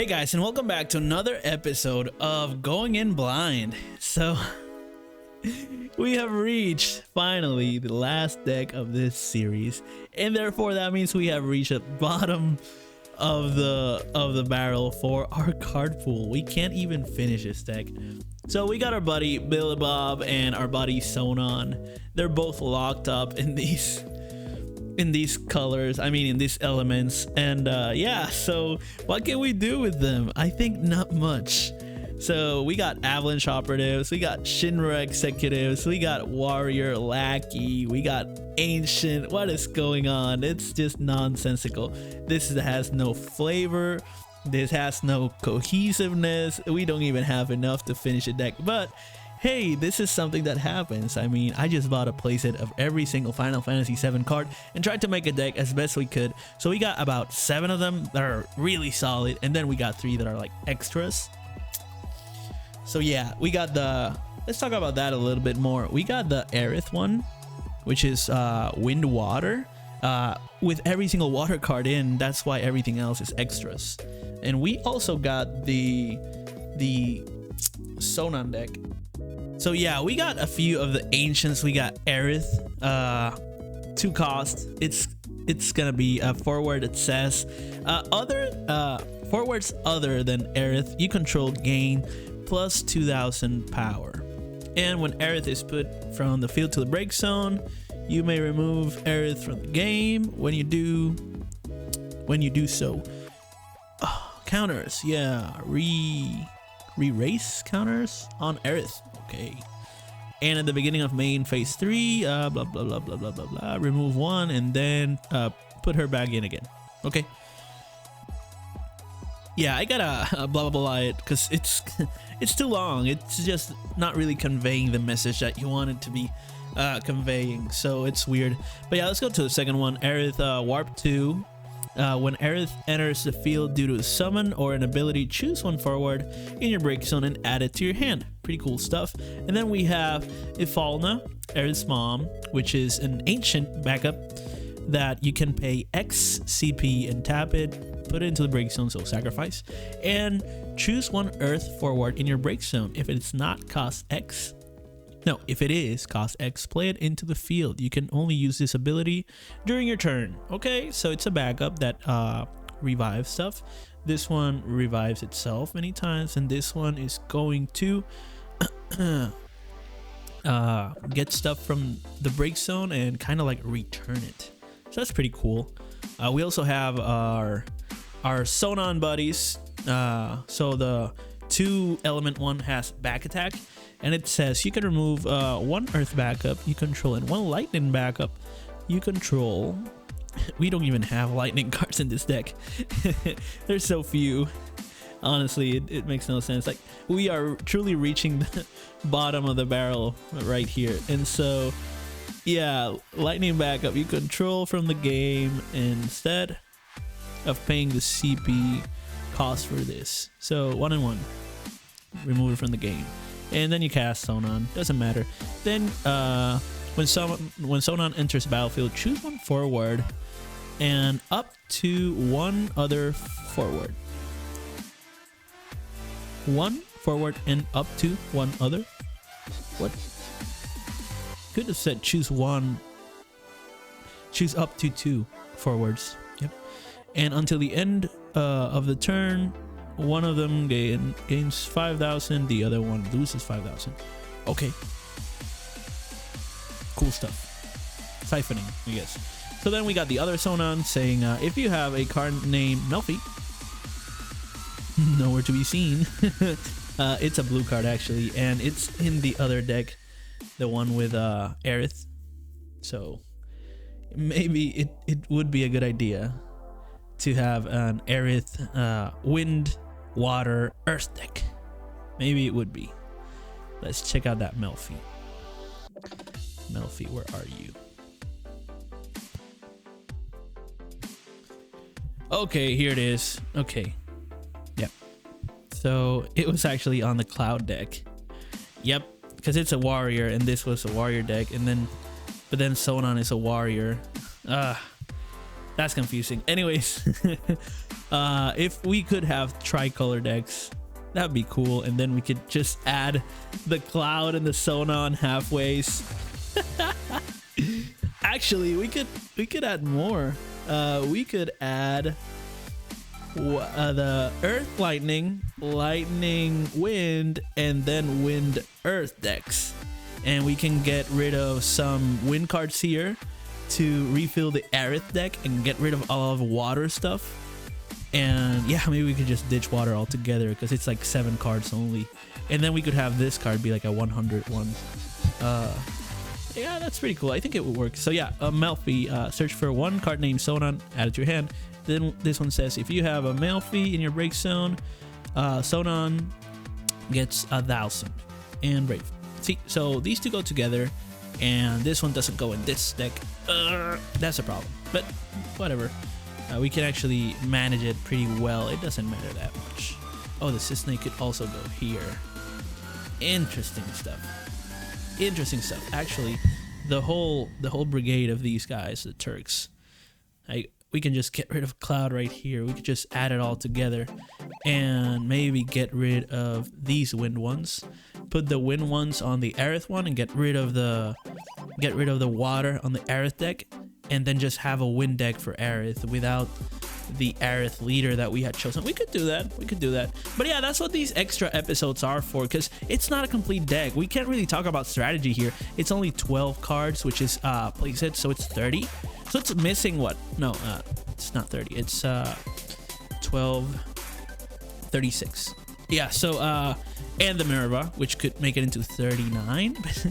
Hey guys, and welcome back to another episode of Going In Blind. So we have reached finally the last deck of this series, and therefore that means we have reached the bottom of the barrel for our card pool. We can't even finish this deck. So we got our buddy Billy Bob and our buddy Sonon. They're both locked up in these colors, I mean in these elements, and yeah, so what can we do with them? I think not much. So we got Avalanche Operatives, we got Shinra Executives, we got Warrior Lackey, we got Ancient. What is going on? It's just nonsensical. This has no flavor, this has no cohesiveness. We don't even have enough to finish a deck, but hey, this is something that happens. I mean, I just bought a playset of every single Final Fantasy VII card and tried to make a deck as best we could. So we got about 7 of them that are really solid, and then we got 3 that are like extras. So yeah, we got the, let's talk about that a little bit more. We got the Aerith one, which is wind water, with every single water card in. That's why everything else is extras. And we also got the Sonon deck. So yeah, we got a few of the ancients. We got Aerith, 2 cost. It's gonna be a forward. It says forwards other than Aerith you control gain plus 2000 power. And when Aerith is put from the field to the break zone, you may remove Aerith from the game. When you do so, counters, yeah, re-race counters on Aerith. Okay. And at the beginning of main phase 3, blah blah blah blah blah blah blah, remove 1 and then put her back in again. Okay. Yeah, I gotta blah blah blah it because it's too long. It's just not really conveying the message that you want it to be conveying, so it's weird. But yeah, let's go to the second one. Aerith Warp 2. When Aerith enters the field due to a summon or an ability, choose 1 forward in your break zone and add it to your hand. Pretty cool stuff. And then we have Ifalna, Aerith's mom, which is an ancient backup that you can pay X CP and tap it, put it into the break zone, so sacrifice, and choose 1 Earth forward in your break zone. If it's not cost X, no, if it is cost X, play it into the field. You can only use this ability during your turn. Okay, so it's a backup that revives stuff. This one revives itself many times, and this one is going to get stuff from the break zone and kind of like return it. So that's pretty cool. We also have our Sonon buddies. So the 2 element one has back attack. And it says you can remove 1 Earth backup you control and 1 Lightning backup you control. We don't even have Lightning cards in this deck. There's so few. Honestly, it makes no sense. Like, we are truly reaching the bottom of the barrel right here. And so, yeah, Lightning backup you control from the game instead of paying the CP cost for this. So 1 and 1. Remove it from the game. And then you cast Sonon, doesn't matter. Then when Sonon enters the battlefield, choose 1 forward and up to 1 other forward. 1 forward and up to 1 other? What? Could have said choose up to 2 forwards. Yep. And until the end of the turn, 1 of them gains 5,000, the other one loses 5,000. Okay. Cool stuff. Siphoning, I guess. So then we got the other Sonon saying, if you have a card named Melfi, nowhere to be seen. It's a blue card actually, and it's in the other deck, the one with Aerith. So maybe it would be a good idea to have an Aerith wind, water, earth deck. Maybe it would be. Let's check out that Melfi. Melfi, where are you? Okay, here it is. Okay. Yep. So it was actually on the cloud deck. Yep, because it's a warrior and this was a warrior deck, and then but then Sonon is a warrior. That's confusing. Anyways, If we could have tricolor decks, that'd be cool, and then we could just add the Cloud and the Sonon halfways. Actually, we could add more. We could add the Earth Lightning, Lightning Wind, and then Wind Earth decks, and we can get rid of some wind cards here to refill the Aerith deck and get rid of all of water stuff. And yeah, maybe we could just ditch water altogether because it's like 7 cards only, and then we could have this card be like a 100 one. Yeah, that's pretty cool. I think it would work. So yeah, Melfi, search for one card named Sonon, add it to your hand. Then this one says if you have a Melfi in your break zone, Sonon gets 1,000 and Brave. See, so these two go together, and this one doesn't go in this deck. That's a problem, but whatever. We can actually manage it pretty well. It doesn't matter that much. Oh, the Sisney could also go here. Interesting stuff. Interesting stuff. Actually, the whole brigade of these guys, the Turks, we can just get rid of Cloud right here. We could just add it all together and maybe get rid of these wind ones. Put the wind ones on the Aerith one and get rid of the water on the Aerith deck, and then just have a wind deck for Aerith without the Aerith leader that we had chosen. We could do that. We could do that. But yeah, that's what these extra episodes are for, because it's not a complete deck. We can't really talk about strategy here. It's only 12 cards, which is playset, so it's 30. So it's missing what? No, it's not 30. It's 12, 36. Yeah, so and the Minerva, which could make it into 39. But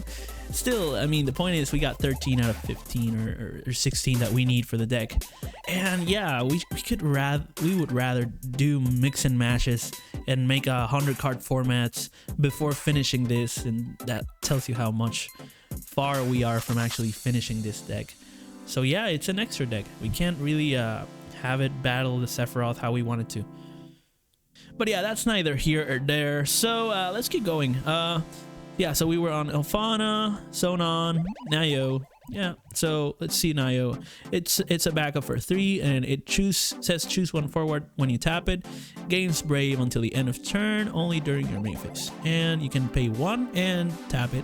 still, I mean, the point is we got 13 out of 15 or 16 that we need for the deck. And yeah, we would rather do mix and matches and make 100 card formats before finishing this, and that tells you how much far we are from actually finishing this deck. So yeah, it's an extra deck. We can't really have it battle the Sephiroth how we wanted to. But yeah, that's neither here or there. So let's keep going. Yeah, so we were on Elfana, Sonon, Nayo. Yeah, so let's see Nayo. It's a backup for 3, and it says choose one forward when you tap it. Gains Brave until the end of turn, only during your main phase. And you can pay 1 and tap it.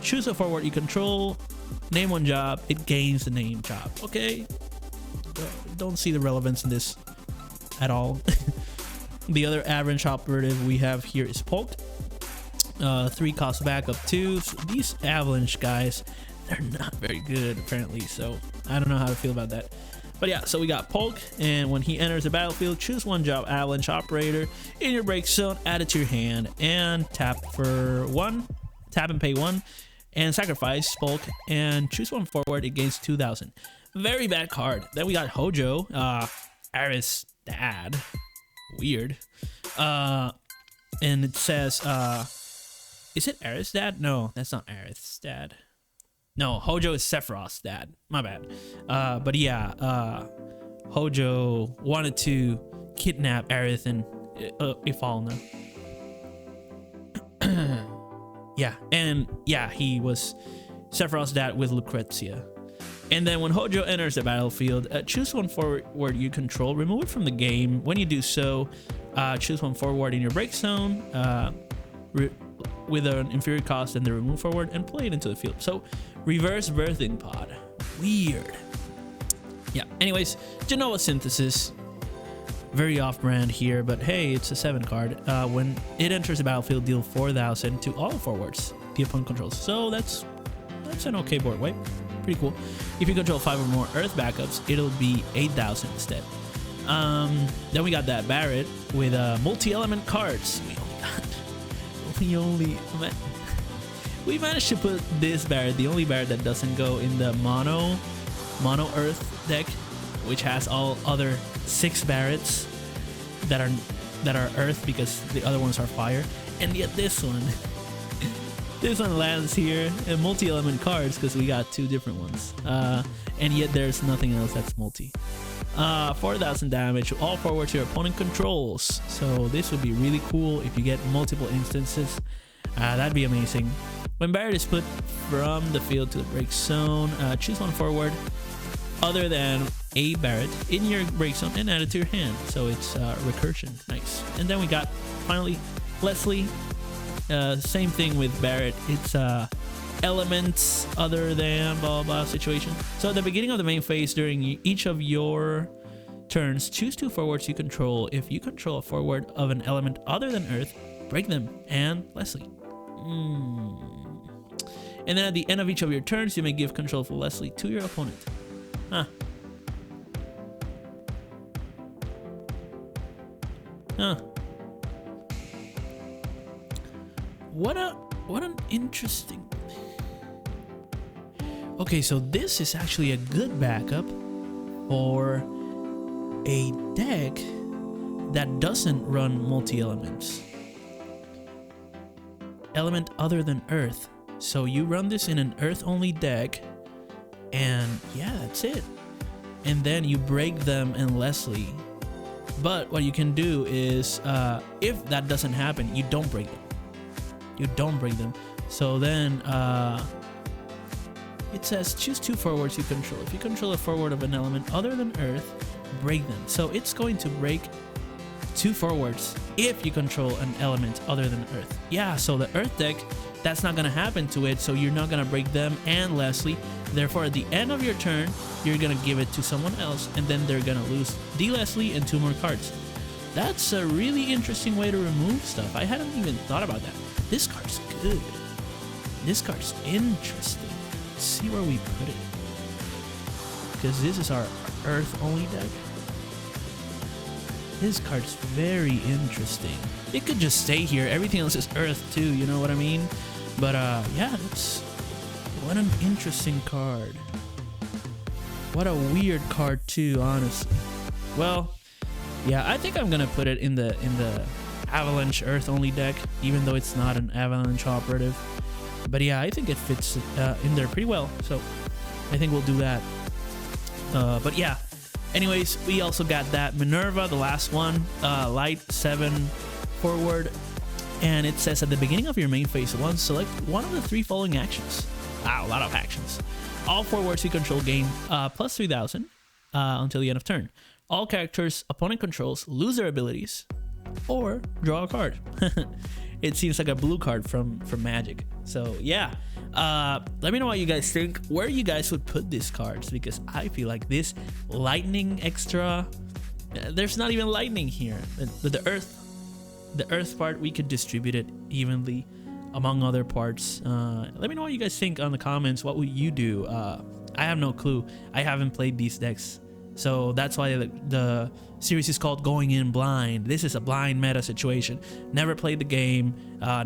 Choose a forward you control. Name one job. It gains the name job. Okay. Don't see the relevance in this at all. The other average operative we have here is Polk. 3 cost backup 2. So these Avalanche guys, they're not very good apparently, so I don't know how to feel about that. But yeah, so we got Polk, and when he enters the battlefield, choose one job Avalanche operator in your break zone, add it to your hand, and tap for 1. Tap and pay 1, and sacrifice Polk, and choose one forward. It gains 2,000. Very bad card. Then we got Hojo, Aerith's dad. Weird. And it says, is it Aerith's dad? No, that's not Aerith's dad. No, Hojo is Sephiroth's dad. My bad. But yeah, Hojo wanted to kidnap Aerith and Ifalna. Yeah, and yeah, he was Sephiroth's dad with Lucrezia. And then when Hojo enters the battlefield, choose one forward you control, remove it from the game. When you do so, choose one forward in your break zone with an inferior cost and the remove forward, and play it into the field. So reverse birthing pod. Weird. Yeah, anyways, Genoa Synthesis. Very off-brand here, but hey, it's a 7 card. When it enters the battlefield, deal 4,000 to all forwards the opponent controls. So that's an okay board wipe. Pretty cool. If you control 5 or more Earth backups, it'll be 8,000 instead. Then we got that Barret with multi-element cards. We managed to put this Barret, the only Barret that doesn't go in the mono Earth deck, which has all other 6 Barrets that are Earth because the other ones are fire. And yet this one this one lands here in multi-element cards because we got 2 different ones, and yet there's nothing else that's multi. 4,000 damage to all forwards your opponent controls. So this would be really cool if you get multiple instances. That'd be amazing. When Barret is put from the field to the break zone, choose one forward other than a Barrett in your break zone and add it to your hand. So it's recursion. Nice. And then we got finally Leslie. Same thing with Barrett. It's elements other than blah blah situation. So at the beginning of the main phase, during each of your turns, choose 2 forwards you control. If you control a forward of an element other than Earth, break them. And Leslie. And then at the end of each of your turns, you may give control for Leslie to your opponent. Huh. What an interesting. Okay, so this is actually a good backup for a deck that doesn't run multi-elements. Element other than Earth. So you run this in an Earth-only deck, and yeah, that's it. And then you break them in Leslie. But what you can do is, if that doesn't happen, you don't break them. You don't break them. So then, it says choose 2 forwards you control. If you control a forward of an element other than Earth, break them. So it's going to break 2 forwards if you control an element other than Earth. Yeah, so the Earth deck, that's not gonna happen to it, so you're not gonna break them and Leslie. Therefore, at the end of your turn, you're gonna give it to someone else, and then they're gonna lose D Leslie and 2 more cards. That's a really interesting way to remove stuff. I hadn't even thought about that. This card's good. This card's interesting. Let's see where we put it. Because this is our Earth-only deck. This card's very interesting. It could just stay here. Everything else is Earth too, you know what I mean? But yeah, that's what an interesting card. What a weird card too, honestly. Well, yeah, I think I'm gonna put it in the Avalanche Earth only deck, even though it's not an Avalanche operative. But yeah, I think it fits in there pretty well. So I think we'll do that. But yeah. Anyways, we also got that Minerva, the last one, light 7 forward, and it says at the beginning of your main phase 1, select one of the 3 following actions. Wow, a lot of actions. All forwards you control gain plus 3,000 until the end of turn. All characters opponent controls lose their abilities or draw a card. It seems like a blue card from Magic. So yeah, let me know what you guys think, where you guys would put these cards, because I feel like this lightning extra, there's not even lightning here. The earth part, we could distribute it evenly among other parts. Let me know what you guys think on the comments. What would you do? I have no clue. I haven't played these decks, so that's why the series is called Going In Blind. This is a blind meta situation. Never played the game,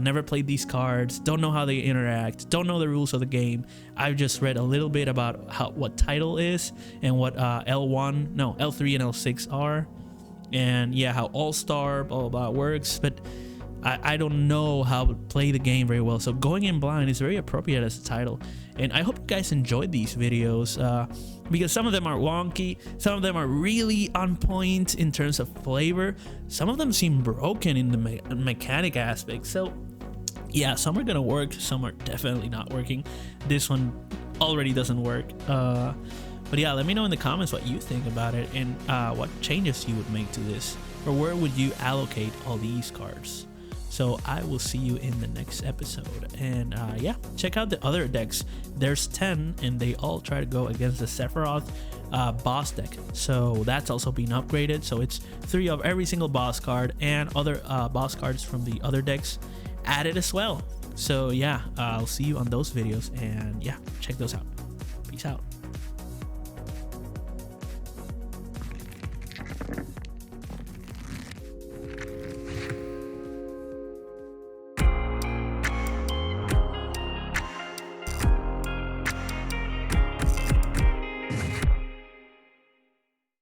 never played these cards, don't know how they interact, don't know the rules of the game. I've just read a little bit about what title is and what L3 and L6 are, and yeah, how All-Star blah blah blah works, but I don't know how to play the game very well. So Going In Blind is very appropriate as a title, and I hope you guys enjoyed these videos, because some of them are wonky, some of them are really on point in terms of flavor, some of them seem broken in the mechanic aspect. So yeah, some are gonna work, some are definitely not working. This one already doesn't work. But yeah, let me know in the comments what you think about it, and what changes you would make to this, or where would you allocate all these cards. So I will see you in the next episode, and yeah, check out the other decks. There's 10, and they all try to go against the Sephiroth boss deck, so that's also been upgraded. So it's 3 of every single boss card, and other boss cards from the other decks added as well. So yeah, I'll see you on those videos, and yeah, check those out. Peace out.